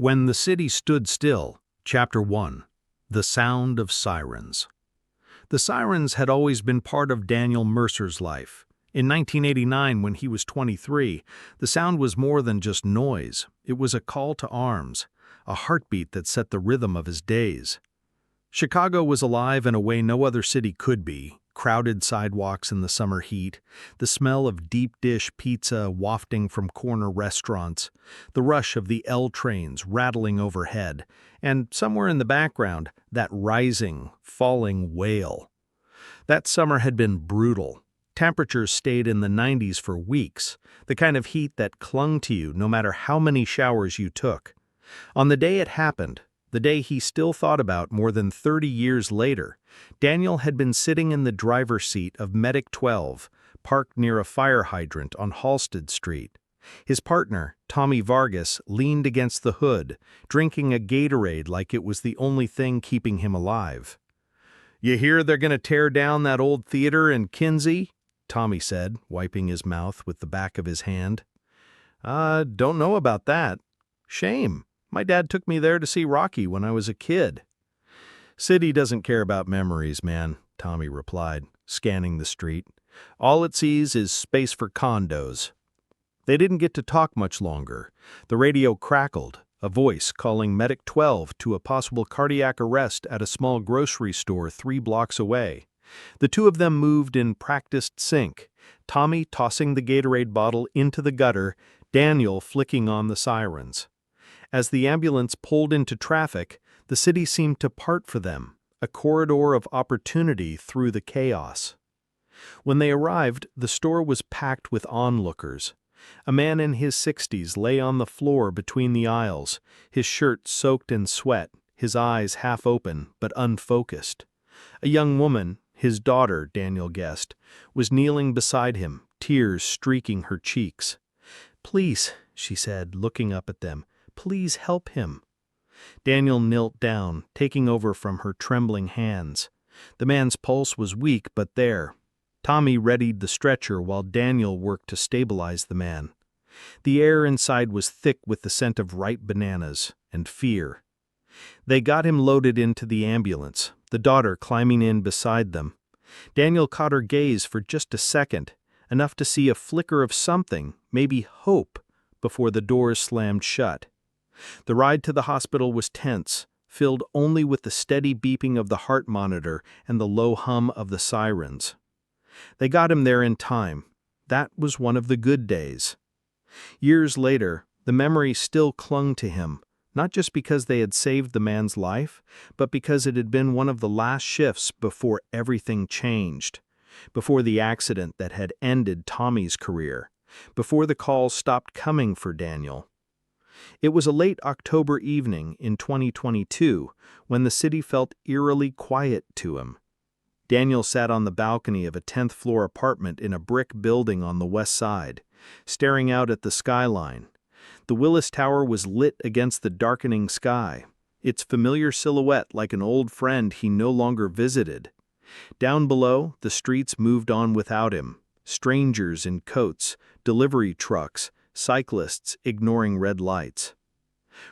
When the City Stood Still, Chapter 1, The Sound of Sirens. The sirens had always been part of Daniel Mercer's life. In 1989, when he was 23, the sound was more than just noise. It was a call to arms, a heartbeat that set the rhythm of his days. Chicago was alive in a way no other city could be. Crowded sidewalks in the summer heat, the smell of deep-dish pizza wafting from corner restaurants, the rush of the L trains rattling overhead, and somewhere in the background, that rising, falling wail. That summer had been brutal. Temperatures stayed in the 90s for weeks, the kind of heat that clung to you no matter how many showers you took. On the day it happened, the day he still thought about more than 30 years later, Daniel had been sitting in the driver's seat of Medic 12, parked near a fire hydrant on Halsted Street. His partner, Tommy Vargas, leaned against the hood, drinking a Gatorade like it was the only thing keeping him alive. "You hear they're going to tear down that old theater in Kinsey?" Tommy said, wiping his mouth with the back of his hand. Don't know about that. Shame. My dad took me there to see Rocky when I was a kid." "City doesn't care about memories, man," Tommy replied, scanning the street. "All it sees is space for condos." They didn't get to talk much longer. The radio crackled, a voice calling Medic 12 to a possible cardiac arrest at a small grocery store 3 blocks away. The two of them moved in practiced sync, Tommy tossing the Gatorade bottle into the gutter, Daniel flicking on the sirens. As the ambulance pulled into traffic, the city seemed to part for them, a corridor of opportunity through the chaos. When they arrived, the store was packed with onlookers. A man in his 60s lay on the floor between the aisles, his shirt soaked in sweat, his eyes half open but unfocused. A young woman, his daughter, Daniel guessed, was kneeling beside him, tears streaking her cheeks. "Please," she said, looking up at them. "Please help him." Daniel knelt down, taking over from her trembling hands. The man's pulse was weak but there. Tommy readied the stretcher while Daniel worked to stabilize the man. The air inside was thick with the scent of ripe bananas and fear. They got him loaded into the ambulance, the daughter climbing in beside them. Daniel caught her gaze for just a second, enough to see a flicker of something, maybe hope, before the doors slammed shut. The ride to the hospital was tense, filled only with the steady beeping of the heart monitor and the low hum of the sirens. They got him there in time. That was one of the good days. Years later, the memory still clung to him, not just because they had saved the man's life, but because it had been one of the last shifts before everything changed, before the accident that had ended Tommy's career, before the calls stopped coming for Daniel. It was a late October evening in 2022 when the city felt eerily quiet to him. Daniel sat on the balcony of a 10th-floor apartment in a brick building on the west side, staring out at the skyline. The Willis Tower was lit against the darkening sky, its familiar silhouette like an old friend he no longer visited. Down below, the streets moved on without him, strangers in coats, delivery trucks, cyclists ignoring red lights.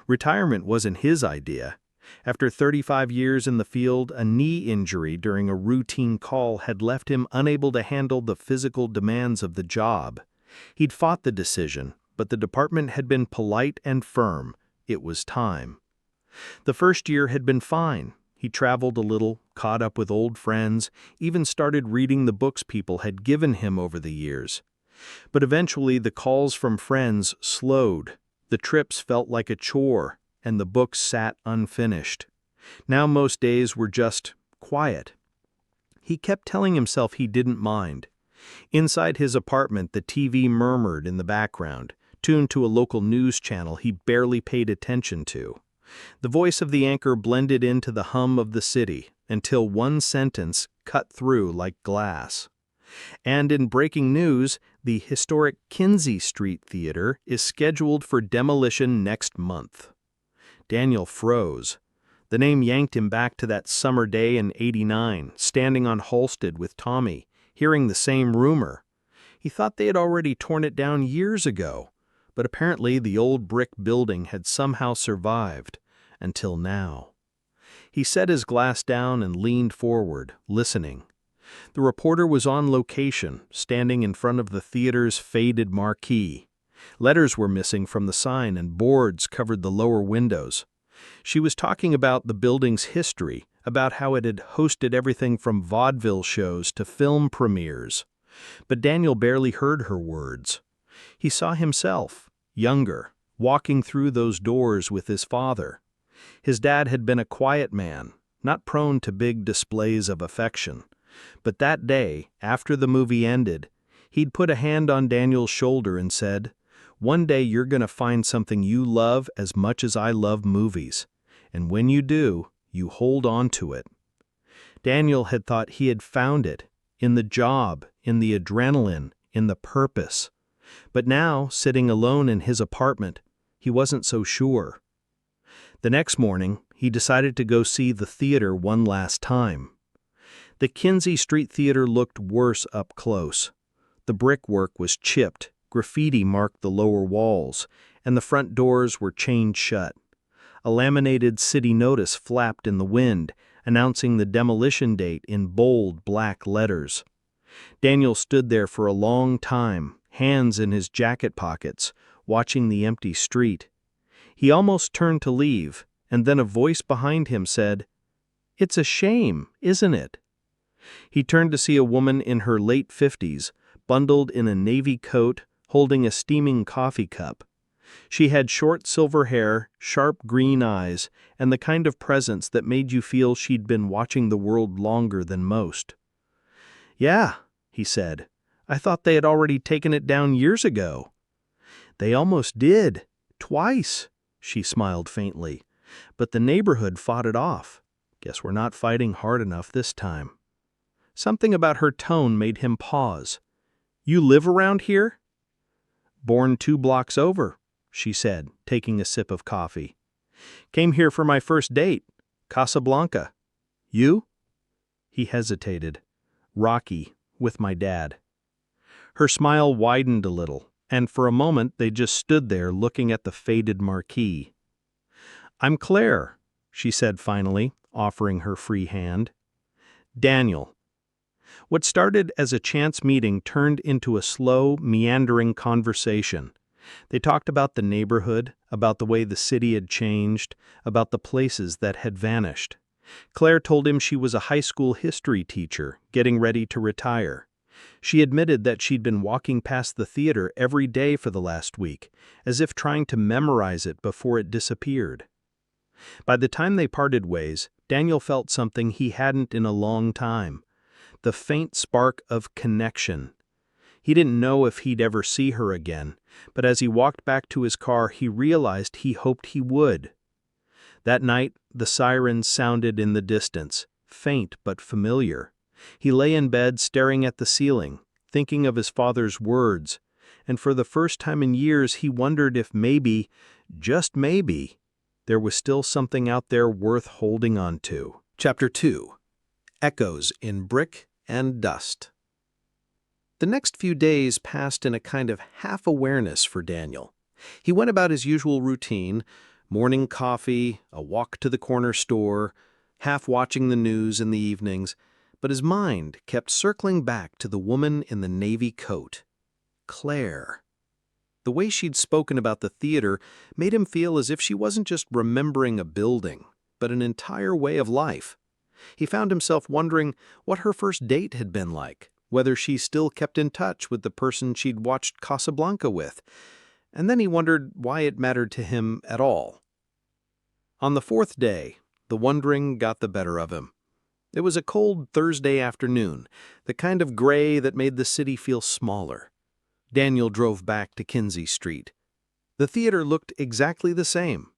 Retirement wasn't his idea. After 35 years in the field, a knee injury during a routine call had left him unable to handle the physical demands of the job. He'd fought the decision, but the department had been polite and firm. It was time. The first year had been fine. He traveled a little, caught up with old friends, even started reading the books people had given him over the years. But eventually the calls from friends slowed. The trips felt like a chore, and the books sat unfinished. Now most days were just quiet. He kept telling himself he didn't mind. Inside his apartment, the TV murmured in the background, tuned to a local news channel he barely paid attention to. The voice of the anchor blended into the hum of the city, until one sentence cut through like glass. And in breaking news, the historic Kinsey Street Theater is scheduled for demolition next month. Daniel froze. The name yanked him back to that summer day in '89, standing on Halsted with Tommy, hearing the same rumor. He thought they had already torn it down years ago, but apparently the old brick building had somehow survived until now. He set his glass down and leaned forward, listening. The reporter was on location, standing in front of the theater's faded marquee. Letters were missing from the sign and boards covered the lower windows. She was talking about the building's history, about how it had hosted everything from vaudeville shows to film premieres. But Daniel barely heard her words. He saw himself, younger, walking through those doors with his father. His dad had been a quiet man, not prone to big displays of affection. But that day, after the movie ended, he'd put a hand on Daniel's shoulder and said, "One day you're going to find something you love as much as I love movies. And when you do, you hold on to it." Daniel had thought he had found it, in the job, in the adrenaline, in the purpose. But now, sitting alone in his apartment, he wasn't so sure. The next morning, he decided to go see the theater one last time. The Kinsey Street Theater looked worse up close. The brickwork was chipped, graffiti marked the lower walls, and the front doors were chained shut. A laminated city notice flapped in the wind, announcing the demolition date in bold black letters. Daniel stood there for a long time, hands in his jacket pockets, watching the empty street. He almost turned to leave, and then a voice behind him said, "It's a shame, isn't it?" He turned to see a woman in her late 50s, bundled in a navy coat, holding a steaming coffee cup. She had short silver hair, sharp green eyes, and the kind of presence that made you feel she'd been watching the world longer than most. "Yeah," he said. "I thought they had already taken it down years ago." "They almost did. Twice," she smiled faintly. "But the neighborhood fought it off. Guess we're not fighting hard enough this time." Something about her tone made him pause. "You live around here?" "Born 2 blocks over," she said, taking a sip of coffee. "Came here for my first date, Casablanca. You?" He hesitated. "Rocky, with my dad." Her smile widened a little, and for a moment they just stood there looking at the faded marquee. "I'm Claire," she said finally, offering her free hand. "Daniel." What started as a chance meeting turned into a slow, meandering conversation. They talked about the neighborhood, about the way the city had changed, about the places that had vanished. Claire told him she was a high school history teacher, getting ready to retire. She admitted that she'd been walking past the theater every day for the last week, as if trying to memorize it before it disappeared. By the time they parted ways, Daniel felt something he hadn't in a long time. The faint spark of connection. He didn't know if he'd ever see her again, but as he walked back to his car, he realized he hoped he would. That night, the sirens sounded in the distance, faint but familiar. He lay in bed staring at the ceiling, thinking of his father's words, and for the first time in years he wondered if maybe, just maybe, there was still something out there worth holding on to. Chapter 2. Echoes in Brick and Dust. The next few days passed in a kind of half-awareness for Daniel. He went about his usual routine, morning coffee, a walk to the corner store, half watching the news in the evenings, but his mind kept circling back to the woman in the navy coat. Claire. The way she'd spoken about the theater made him feel as if she wasn't just remembering a building, but an entire way of life. He found himself wondering what her first date had been like, whether she still kept in touch with the person she'd watched Casablanca with, and then he wondered why it mattered to him at all. On the 4th day, the wondering got the better of him. It was a cold Thursday afternoon, the kind of gray that made the city feel smaller. Daniel drove back to Kinsey Street. The theater looked exactly the same,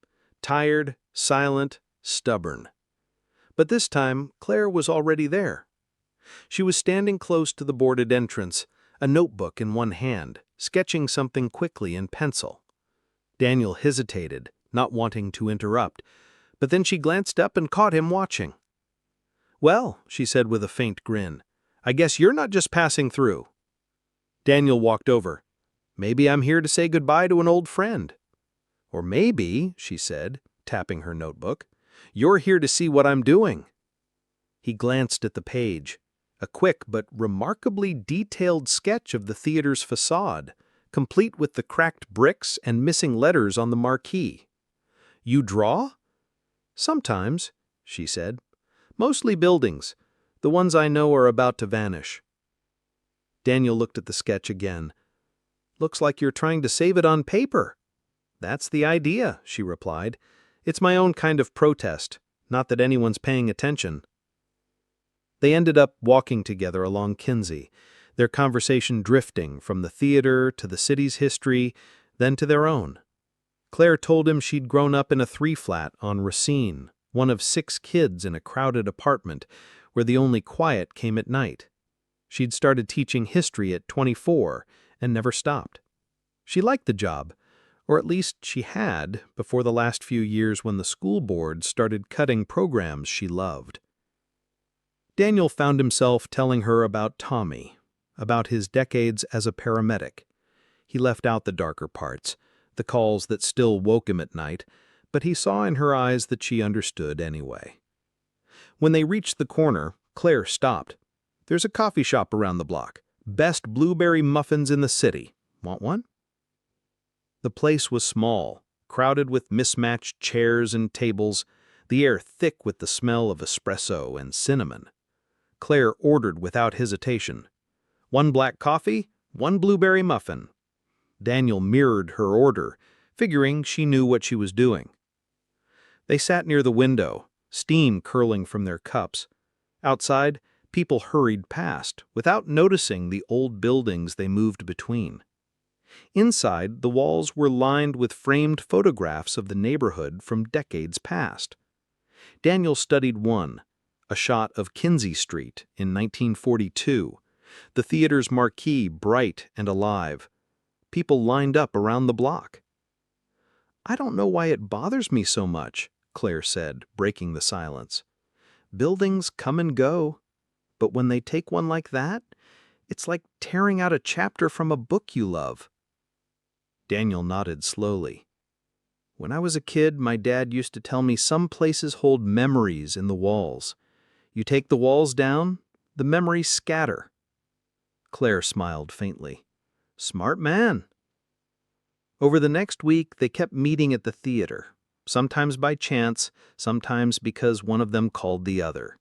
tired, silent, stubborn. But this time, Claire was already there. She was standing close to the boarded entrance, a notebook in one hand, sketching something quickly in pencil. Daniel hesitated, not wanting to interrupt, but then she glanced up and caught him watching. "Well," she said with a faint grin, "I guess you're not just passing through." Daniel walked over. Maybe I'm here to say goodbye to an old friend. Or maybe, she said, tapping her notebook, you're here to see what I'm doing. He glanced at the page, a quick but remarkably detailed sketch of the theater's facade, complete with the cracked bricks and missing letters on the marquee. You draw? Sometimes, she said. Mostly buildings. The ones I know are about to vanish. Daniel looked at the sketch again. Looks like you're trying to save it on paper. That's the idea, she replied. It's my own kind of protest, not that anyone's paying attention. They ended up walking together along Kinsey, their conversation drifting from the theater to the city's history, then to their own. Claire told him she'd grown up in a 3-flat on Racine, one of 6 kids in a crowded apartment where the only quiet came at night. She'd started teaching history at 24 and never stopped. She liked the job, or at least she had before the last few years when the school board started cutting programs she loved. Daniel found himself telling her about Tommy, about his decades as a paramedic. He left out the darker parts, the calls that still woke him at night, but he saw in her eyes that she understood anyway. When they reached the corner, Claire stopped. There's a coffee shop around the block. Best blueberry muffins in the city. Want one? The place was small, crowded with mismatched chairs and tables, the air thick with the smell of espresso and cinnamon. Claire ordered without hesitation. 1 black coffee, 1 blueberry muffin. Daniel mirrored her order, figuring she knew what she was doing. They sat near the window, steam curling from their cups. Outside, people hurried past, without noticing the old buildings they moved between. Inside, the walls were lined with framed photographs of the neighborhood from decades past. Daniel studied one, a shot of Kinsey Street in 1942, the theater's marquee bright and alive. People lined up around the block. I don't know why it bothers me so much, Claire said, breaking the silence. Buildings come and go, but when they take one like that, it's like tearing out a chapter from a book you love. Daniel nodded slowly. When I was a kid, my dad used to tell me some places hold memories in the walls. You take the walls down, the memories scatter. Claire smiled faintly. Smart man. Over the next week, they kept meeting at the theater, sometimes by chance, sometimes because one of them called the other.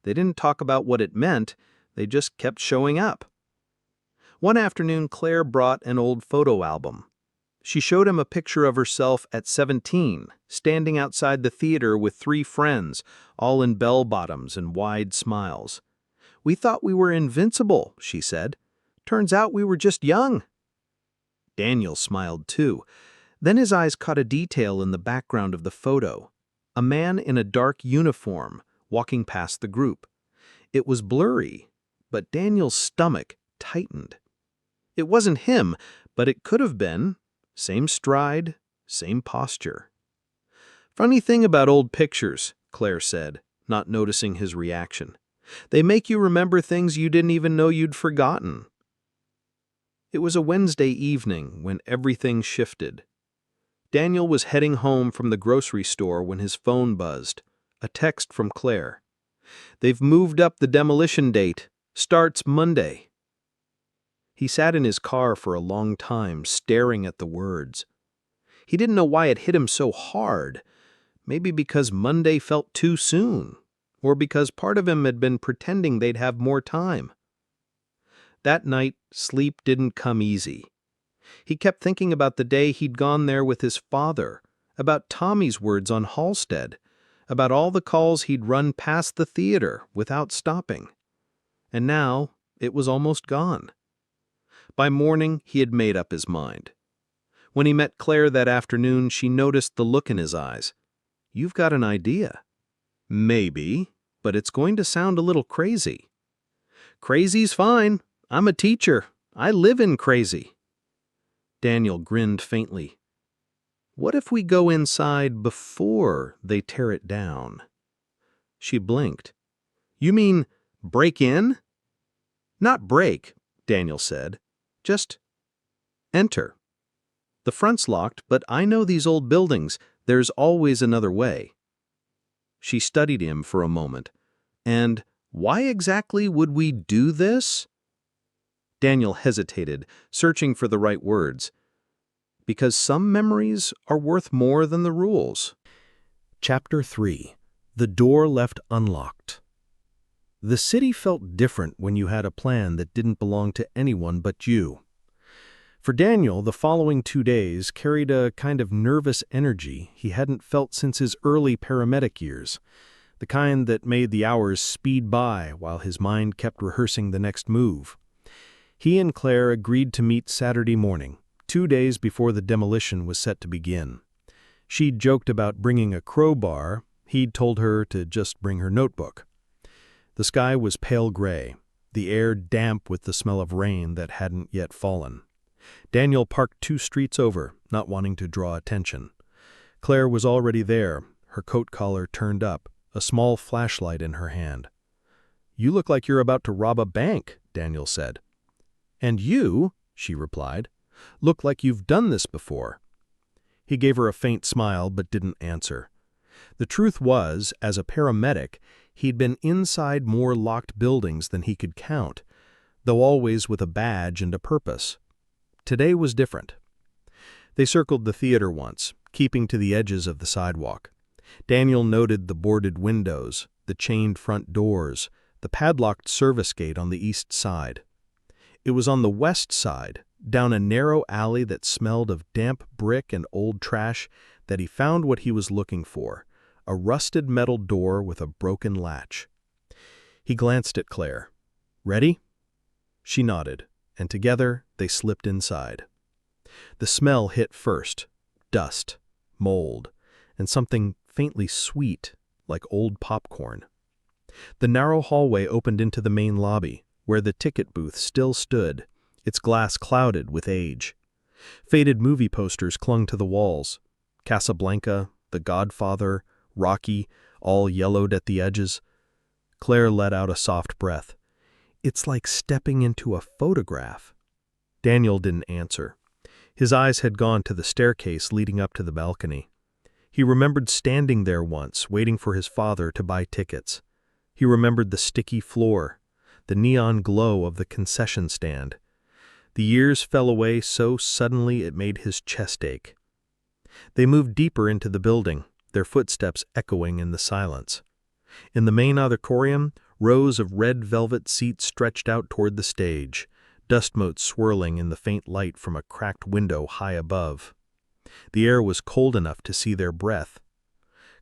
They didn't talk about what it meant, they just kept showing up. One afternoon, Claire brought an old photo album. She showed him a picture of herself at 17, standing outside the theater with 3 friends, all in bell-bottoms and wide smiles. We thought we were invincible, she said. Turns out we were just young. Daniel smiled too. Then his eyes caught a detail in the background of the photo. A man in a dark uniform walking past the group. It was blurry, but Daniel's stomach tightened. It wasn't him, but it could have been. Same stride, same posture. Funny thing about old pictures, Claire said, not noticing his reaction. They make you remember things you didn't even know you'd forgotten. It was a Wednesday evening when everything shifted. Daniel was heading home from the grocery store when his phone buzzed. A text from Claire. They've moved up the demolition date. Starts Monday. He sat in his car for a long time, staring at the words. He didn't know why it hit him so hard. Maybe because Monday felt too soon, or because part of him had been pretending they'd have more time. That night, sleep didn't come easy. He kept thinking about the day he'd gone there with his father, about Tommy's words on Halstead, about all the calls he'd run past the theater without stopping. And now it was almost gone. By morning, he had made up his mind. When he met Claire that afternoon, she noticed the look in his eyes. You've got an idea. Maybe, but it's going to sound a little crazy. Crazy's fine. I'm a teacher. I live in crazy. Daniel grinned faintly. What if we go inside before they tear it down? She blinked. You mean break in? Not break, Daniel said. Just Enter. The front's locked, but I know these old buildings. There's always another way. She studied him for a moment. And why exactly would we do this? Daniel hesitated, searching for the right words. Because some memories are worth more than the rules. Chapter 3. The Door Left Unlocked. The city felt different when you had a plan that didn't belong to anyone but you. For Daniel, the following 2 days carried a kind of nervous energy he hadn't felt since his early paramedic years, the kind that made the hours speed by while his mind kept rehearsing the next move. He and Claire agreed to meet Saturday morning, 2 days before the demolition was set to begin. She'd joked about bringing a crowbar. He'd told her to just bring her notebook. The sky was pale gray, the air damp with the smell of rain that hadn't yet fallen. Daniel parked 2 streets over, not wanting to draw attention. Claire was already there, her coat collar turned up, a small flashlight in her hand. "You look like you're about to rob a bank," Daniel said. "And you," she replied, "look like you've done this before." He gave her a faint smile but didn't answer. The truth was, as a paramedic, he'd been inside more locked buildings than he could count, though always with a badge and a purpose. Today was different. They circled the theater once, keeping to the edges of the sidewalk. Daniel noted the boarded windows, the chained front doors, the padlocked service gate on the east side. It was on the west side, down a narrow alley that smelled of damp brick and old trash, that he found what he was looking for, a rusted metal door with a broken latch. He glanced at Claire. "Ready?" She nodded, and together they slipped inside. The smell hit first: dust, mold, and something faintly sweet, like old popcorn. The narrow hallway opened into the main lobby, where the ticket booth still stood, its glass clouded with age. Faded movie posters clung to the walls. Casablanca, The Godfather, Rocky, all yellowed at the edges. Claire let out a soft breath. "It's like stepping into a photograph." Daniel didn't answer. His eyes had gone to the staircase leading up to the balcony. He remembered standing there once, waiting for his father to buy tickets. He remembered the sticky floor, the neon glow of the concession stand. The years fell away so suddenly it made his chest ache. They moved deeper into the building, their footsteps echoing in the silence. In the main auditorium, rows of red velvet seats stretched out toward the stage, dust motes swirling in the faint light from a cracked window high above. The air was cold enough to see their breath.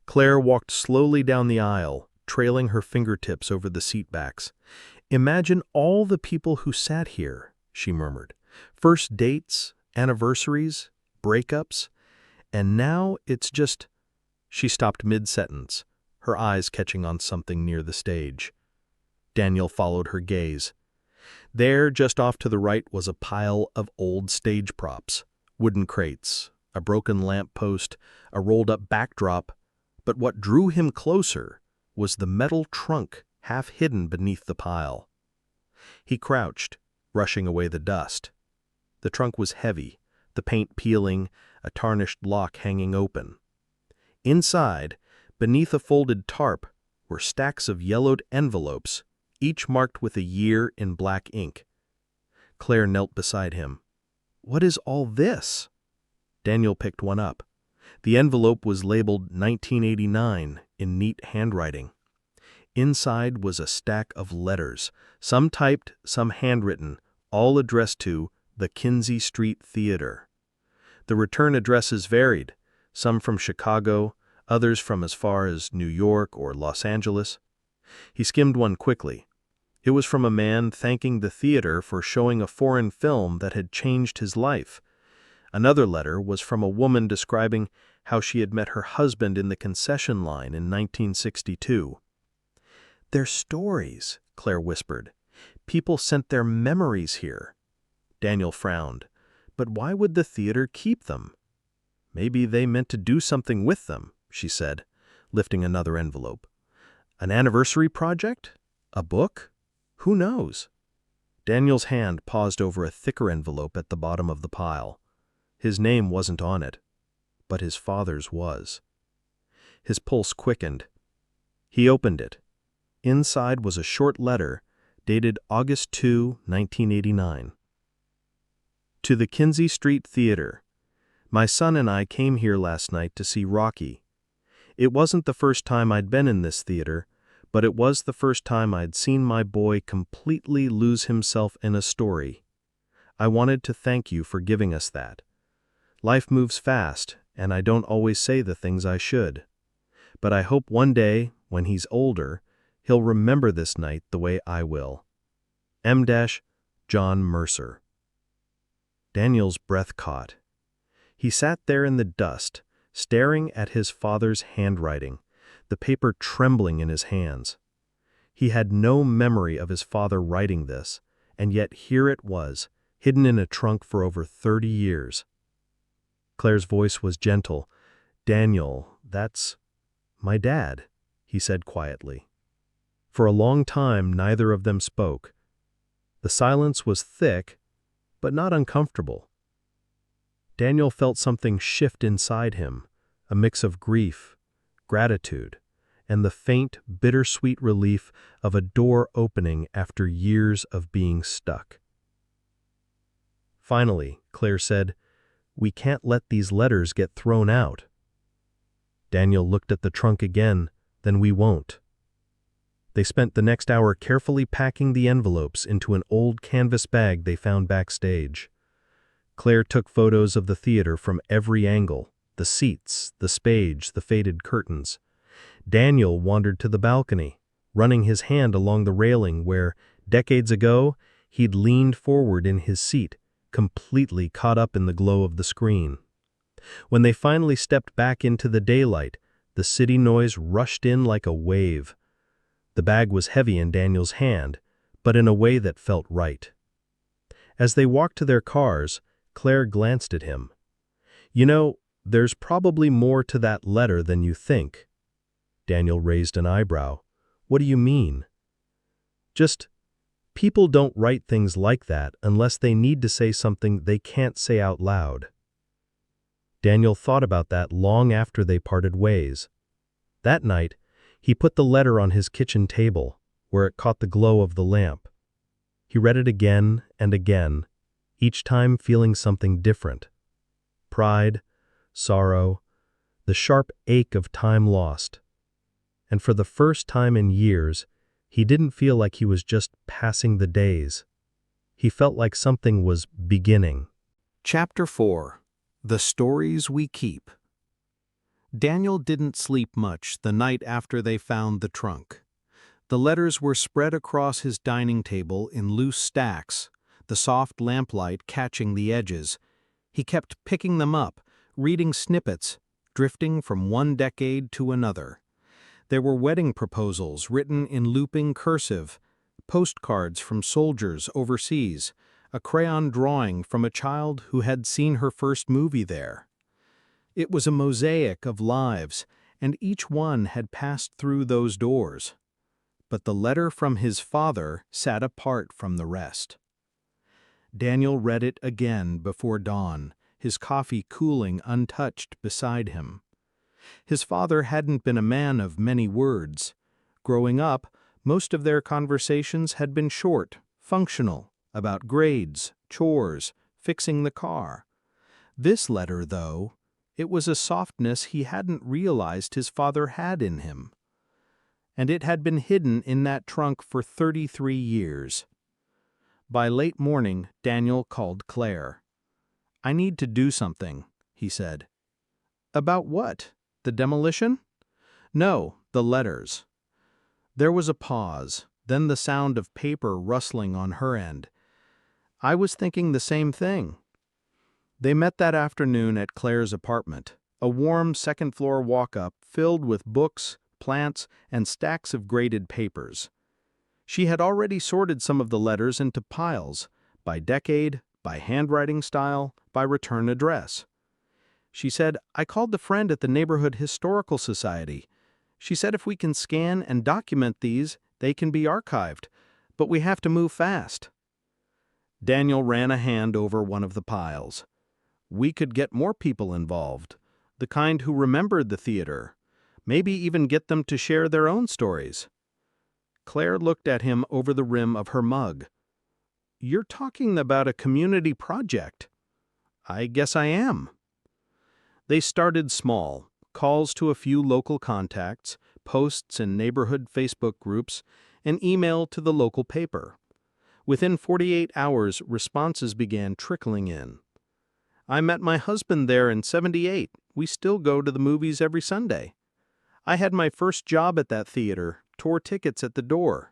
Claire walked slowly down the aisle, trailing her fingertips over the seat backs. "Imagine all the people who sat here," she murmured. "First dates, anniversaries, breakups, and now it's just—" She stopped mid-sentence, her eyes catching on something near the stage. Daniel followed her gaze. There, just off to the right, was a pile of old stage props, wooden crates, a broken lamp post, a rolled-up backdrop, but what drew him closer was the metal trunk half hidden beneath the pile. He crouched, brushing away the dust. The trunk was heavy, the paint peeling, a tarnished lock hanging open. Inside, beneath a folded tarp, were stacks of yellowed envelopes, each marked with a year in black ink. Claire knelt beside him. "What is all this?" Daniel picked one up. The envelope was labeled 1989 in neat handwriting. Inside was a stack of letters, some typed, some handwritten, all addressed to the Kinsey Street Theater. The return addresses varied, some from Chicago, others from as far as New York or Los Angeles. He skimmed one quickly. It was from a man thanking the theater for showing a foreign film that had changed his life. Another letter was from a woman describing how she had met her husband in the concession line in 1962. "They're stories," Claire whispered. "People sent their memories here." Daniel frowned. "But why would the theater keep them?" "Maybe they meant to do something with them," she said, lifting another envelope. "An anniversary project? A book? Who knows?" Daniel's hand paused over a thicker envelope at the bottom of the pile. His name wasn't on it, but his father's was. His pulse quickened. He opened it. Inside was a short letter dated August 2, 1989. To the Kinsey Street Theater. My son and I came here last night to see Rocky. It wasn't the first time I'd been in this theater, but it was the first time I'd seen my boy completely lose himself in a story. I wanted to thank you for giving us that. Life moves fast, and I don't always say the things I should. But I hope one day, when he's older, he'll remember this night the way I will. M. John Mercer. Daniel's breath caught. He sat there in the dust, staring at his father's handwriting, the paper trembling in his hands. He had no memory of his father writing this, and yet here it was, hidden in a trunk for over 30 years. Claire's voice was gentle. "Daniel, that's my dad," he said quietly. For a long time, neither of them spoke. The silence was thick, but not uncomfortable. Daniel felt something shift inside him, a mix of grief, gratitude, and the faint, bittersweet relief of a door opening after years of being stuck. Finally, Claire said, "We can't let these letters get thrown out." Daniel looked at the trunk again, "Then we won't." They spent the next hour carefully packing the envelopes into an old canvas bag they found backstage. Claire took photos of the theater from every angle, the seats, the stage, the faded curtains. Daniel wandered to the balcony, running his hand along the railing where, decades ago, he'd leaned forward in his seat, completely caught up in the glow of the screen. When they finally stepped back into the daylight, the city noise rushed in like a wave. The bag was heavy in Daniel's hand, but in a way that felt right. As they walked to their cars, Claire glanced at him. "You know, there's probably more to that letter than you think." Daniel raised an eyebrow. "What do you mean?" "Just, people don't write things like that unless they need to say something they can't say out loud." Daniel thought about that long after they parted ways. That night, he put the letter on his kitchen table, where it caught the glow of the lamp. He read it again and again, each time feeling something different. Pride, sorrow, the sharp ache of time lost. And for the first time in years, he didn't feel like he was just passing the days. He felt like something was beginning. Chapter 4. The Stories We Keep. Daniel didn't sleep much the night after they found the trunk. The letters were spread across his dining table in loose stacks, the soft lamplight catching the edges. He kept picking them up, reading snippets, drifting from one decade to another. There were wedding proposals written in looping cursive, postcards from soldiers overseas, a crayon drawing from a child who had seen her first movie there. It was a mosaic of lives, and each one had passed through those doors. But the letter from his father sat apart from the rest. Daniel read it again before dawn, his coffee cooling untouched beside him. His father hadn't been a man of many words. Growing up, most of their conversations had been short, functional, about grades, chores, fixing the car. This letter, though, it was a softness he hadn't realized his father had in him. And it had been hidden in that trunk for 33 years. By late morning, Daniel called Claire. "I need to do something," he said. "About what? The demolition?" "No, the letters." There was a pause, then the sound of paper rustling on her end. "I was thinking the same thing." They met that afternoon at Claire's apartment, a warm second-floor walk-up filled with books, plants, and stacks of graded papers. She had already sorted some of the letters into piles, by decade, by handwriting style, by return address. She said, "I called the friend at the Neighborhood Historical Society. She said if we can scan and document these, they can be archived, but we have to move fast." Daniel ran a hand over one of the piles. We could get more people involved, the kind who remembered the theater, maybe even get them to share their own stories. Claire looked at him over the rim of her mug. "You're talking about a community project." "I guess I am." They started small, calls to a few local contacts, posts in neighborhood Facebook groups, and email to the local paper. Within 48 hours, responses began trickling in. "I met my husband there in '78. We still go to the movies every Sunday. I had my first job at that theater, tore tickets at the door.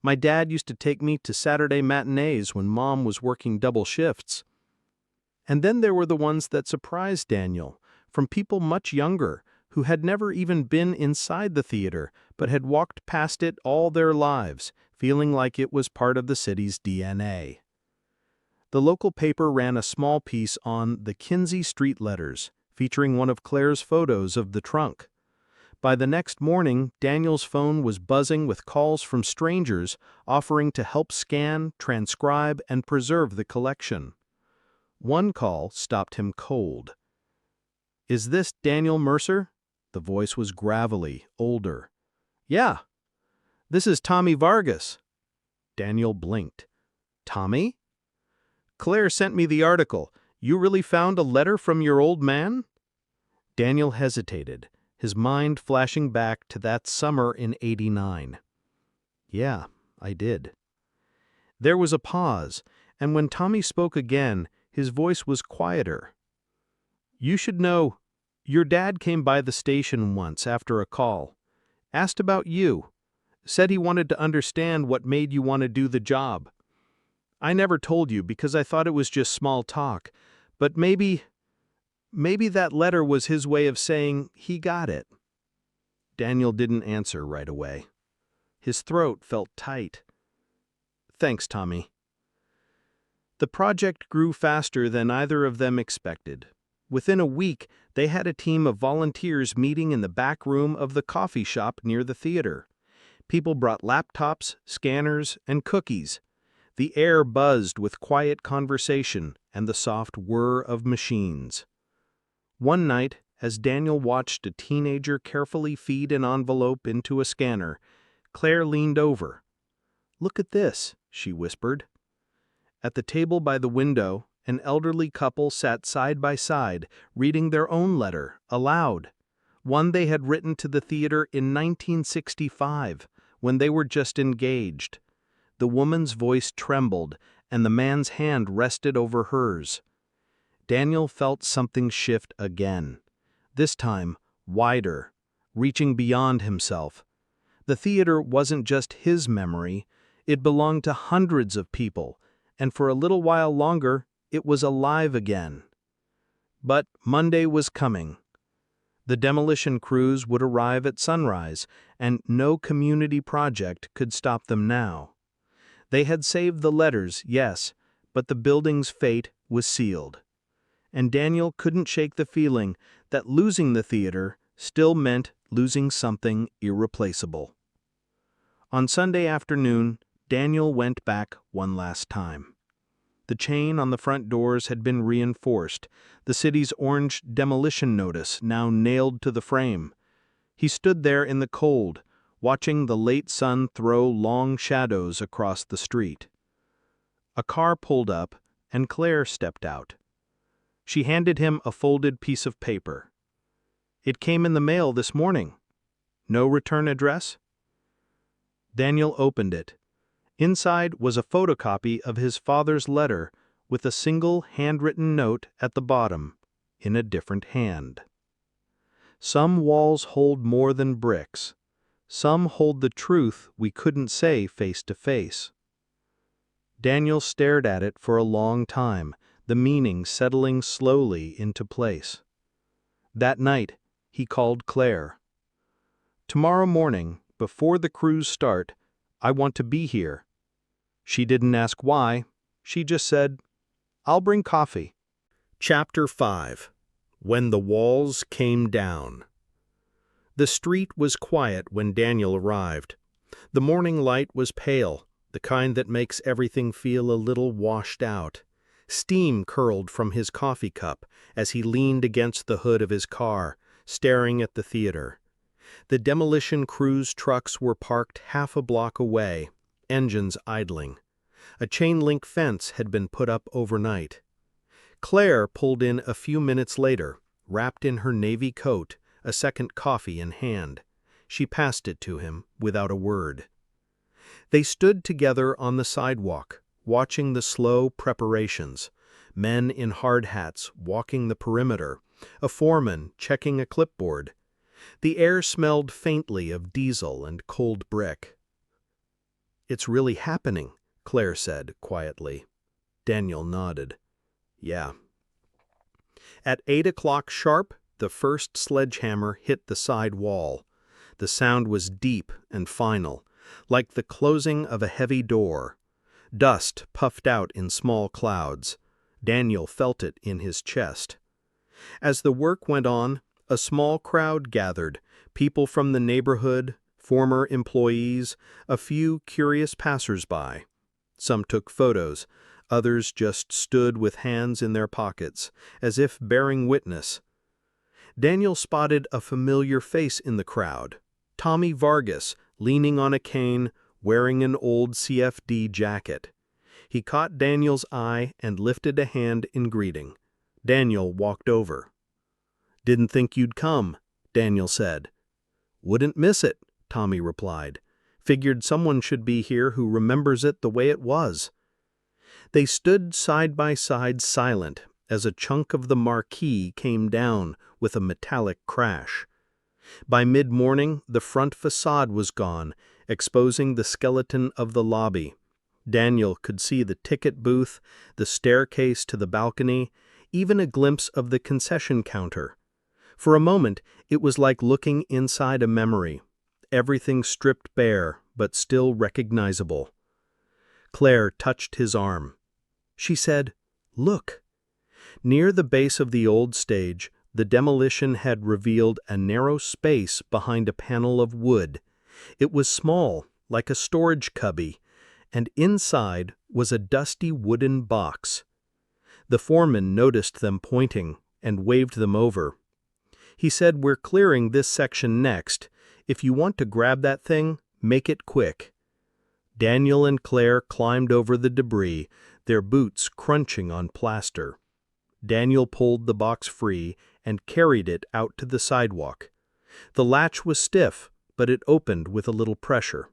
My dad used to take me to Saturday matinees when Mom was working double shifts." And then there were the ones that surprised Daniel, from people much younger, who had never even been inside the theater, but had walked past it all their lives, feeling like it was part of the city's DNA. The local paper ran a small piece on the Kinsey Street letters, featuring one of Claire's photos of the trunk. By the next morning, Daniel's phone was buzzing with calls from strangers offering to help scan, transcribe, and preserve the collection. One call stopped him cold. "Is this Daniel Mercer?" The voice was gravelly, older. "Yeah." "This is Tommy Vargas." Daniel blinked. "Tommy?" "Claire sent me the article. You really found a letter from your old man?" Daniel hesitated, his mind flashing back to that summer in '89. "Yeah, I did." There was a pause, and when Tommy spoke again, his voice was quieter. "You should know, your dad came by the station once after a call. Asked about you. Said he wanted to understand what made you want to do the job. I never told you because I thought it was just small talk, but maybe that letter was his way of saying he got it." Daniel didn't answer right away. His throat felt tight. "Thanks, Tommy." The project grew faster than either of them expected. Within a week, they had a team of volunteers meeting in the back room of the coffee shop near the theater. People brought laptops, scanners, and cookies. The air buzzed with quiet conversation and the soft whir of machines. One night, as Daniel watched a teenager carefully feed an envelope into a scanner, Claire leaned over. "Look at this," she whispered. At the table by the window, an elderly couple sat side by side, reading their own letter, aloud. One they had written to the theater in 1965, when they were just engaged. The woman's voice trembled, and the man's hand rested over hers. Daniel felt something shift again, this time wider, reaching beyond himself. The theater wasn't just his memory, it belonged to hundreds of people, and for a little while longer, it was alive again. But Monday was coming. The demolition crews would arrive at sunrise, and no community project could stop them now. They had saved the letters, yes, but the building's fate was sealed. And Daniel couldn't shake the feeling that losing the theater still meant losing something irreplaceable. On Sunday afternoon, Daniel went back one last time. The chain on the front doors had been reinforced, the city's orange demolition notice now nailed to the frame. He stood there in the cold, watching the late sun throw long shadows across the street. A car pulled up, and Claire stepped out. She handed him a folded piece of paper. "It came in the mail this morning. No return address?" Daniel opened it. Inside was a photocopy of his father's letter with a single handwritten note at the bottom, in a different hand. "Some walls hold more than bricks. Some hold the truth we couldn't say face to face." Daniel stared at it for a long time, the meaning settling slowly into place. That night, he called Claire. "Tomorrow morning, before the crews start, I want to be here." She didn't ask why. She just said, "I'll bring coffee." Chapter 5. When the Walls Came Down. The street was quiet when Daniel arrived. The morning light was pale, the kind that makes everything feel a little washed out. Steam curled from his coffee cup as he leaned against the hood of his car, staring at the theater. The demolition crew's trucks were parked half a block away, engines idling. A chain-link fence had been put up overnight. Claire pulled in a few minutes later, wrapped in her navy coat, a second coffee in hand. She passed it to him without a word. They stood together on the sidewalk, watching the slow preparations. Men in hard hats walking the perimeter, a foreman checking a clipboard. The air smelled faintly of diesel and cold brick. "It's really happening," Claire said quietly. Daniel nodded. "Yeah." At 8 o'clock sharp, the first sledgehammer hit the side wall. The sound was deep and final, like the closing of a heavy door. Dust puffed out in small clouds. Daniel felt it in his chest. As the work went on, a small crowd gathered, people from the neighborhood, former employees, a few curious passers-by. Some took photos, others just stood with hands in their pockets, as if bearing witness. Daniel spotted a familiar face in the crowd. Tommy Vargas, leaning on a cane, wearing an old CFD jacket. He caught Daniel's eye and lifted a hand in greeting. Daniel walked over. "Didn't think you'd come," Daniel said. "Wouldn't miss it," Tommy replied. "Figured someone should be here who remembers it the way it was." They stood side by side silent as a chunk of the marquee came down with a metallic crash. By mid-morning, the front facade was gone, exposing the skeleton of the lobby. Daniel could see the ticket booth, the staircase to the balcony, even a glimpse of the concession counter. For a moment, it was like looking inside a memory, everything stripped bare but still recognizable. Claire touched his arm. She said, "Look." Near the base of the old stage, the demolition had revealed a narrow space behind a panel of wood. It was small, like a storage cubby, and inside was a dusty wooden box. The foreman noticed them pointing and waved them over. He said, "We're clearing this section next. If you want to grab that thing, make it quick." Daniel and Claire climbed over the debris, their boots crunching on plaster. Daniel pulled the box free and carried it out to the sidewalk. The latch was stiff, but it opened with a little pressure.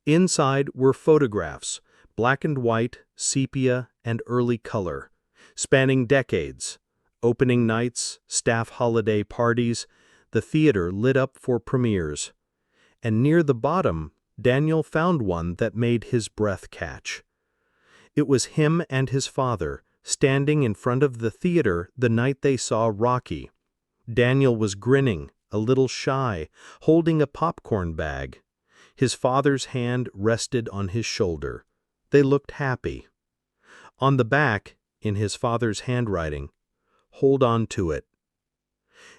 Inside were photographs, black and white, sepia, and early color, spanning decades. Opening nights, staff holiday parties, the theater lit up for premieres. And near the bottom, Daniel found one that made his breath catch. It was him and his father, standing in front of the theater the night they saw Rocky. Daniel was grinning, a little shy, holding a popcorn bag. His father's hand rested on his shoulder. They looked happy. On the back, in his father's handwriting, "Hold on to it."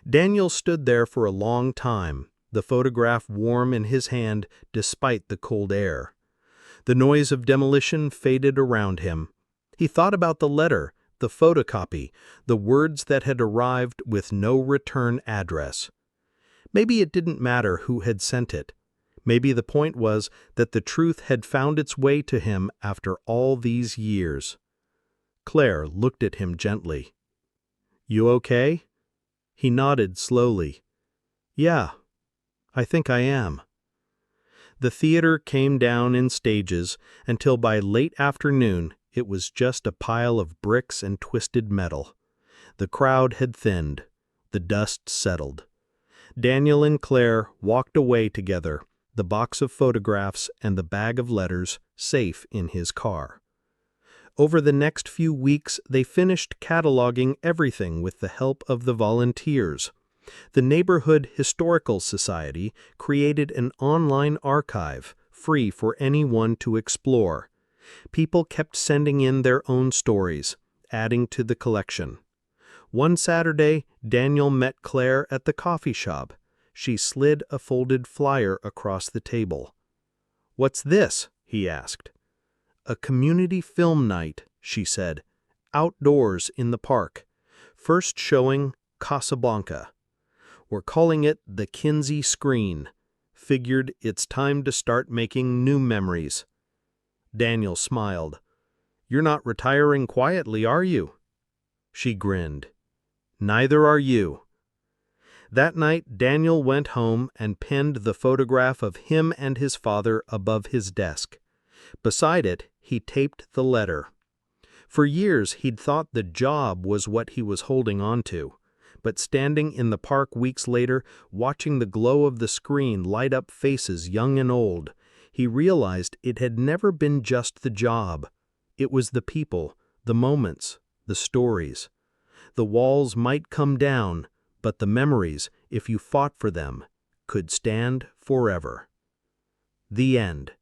Daniel stood there for a long time, the photograph warm in his hand despite the cold air. The noise of demolition faded around him. He thought about the letter, the photocopy, the words that had arrived with no return address. Maybe it didn't matter who had sent it. Maybe the point was that the truth had found its way to him after all these years. Claire looked at him gently. "You okay?" He nodded slowly. "Yeah, I think I am." The theater came down in stages until by late afternoon it was just a pile of bricks and twisted metal. The crowd had thinned. The dust settled. Daniel and Claire walked away together, the box of photographs and the bag of letters safe in his car. Over the next few weeks, they finished cataloging everything with the help of the volunteers. The Neighborhood Historical Society created an online archive, free for anyone to explore. People kept sending in their own stories, adding to the collection. One Saturday, Daniel met Claire at the coffee shop. She slid a folded flyer across the table. "What's this?" he asked. "A community film night," she said. "Outdoors in the park. First showing Casablanca. We're calling it the Kinsey Screen. Figured it's time to start making new memories." Daniel smiled. "You're not retiring quietly, are you?" She grinned. "Neither are you." That night, Daniel went home and pinned the photograph of him and his father above his desk. Beside it, he taped the letter. For years, he'd thought the job was what he was holding on to. But standing in the park weeks later, watching the glow of the screen light up faces young and old, he realized it had never been just the job. It was the people, the moments, the stories. The walls might come down, but the memories, if you fought for them, could stand forever. The end.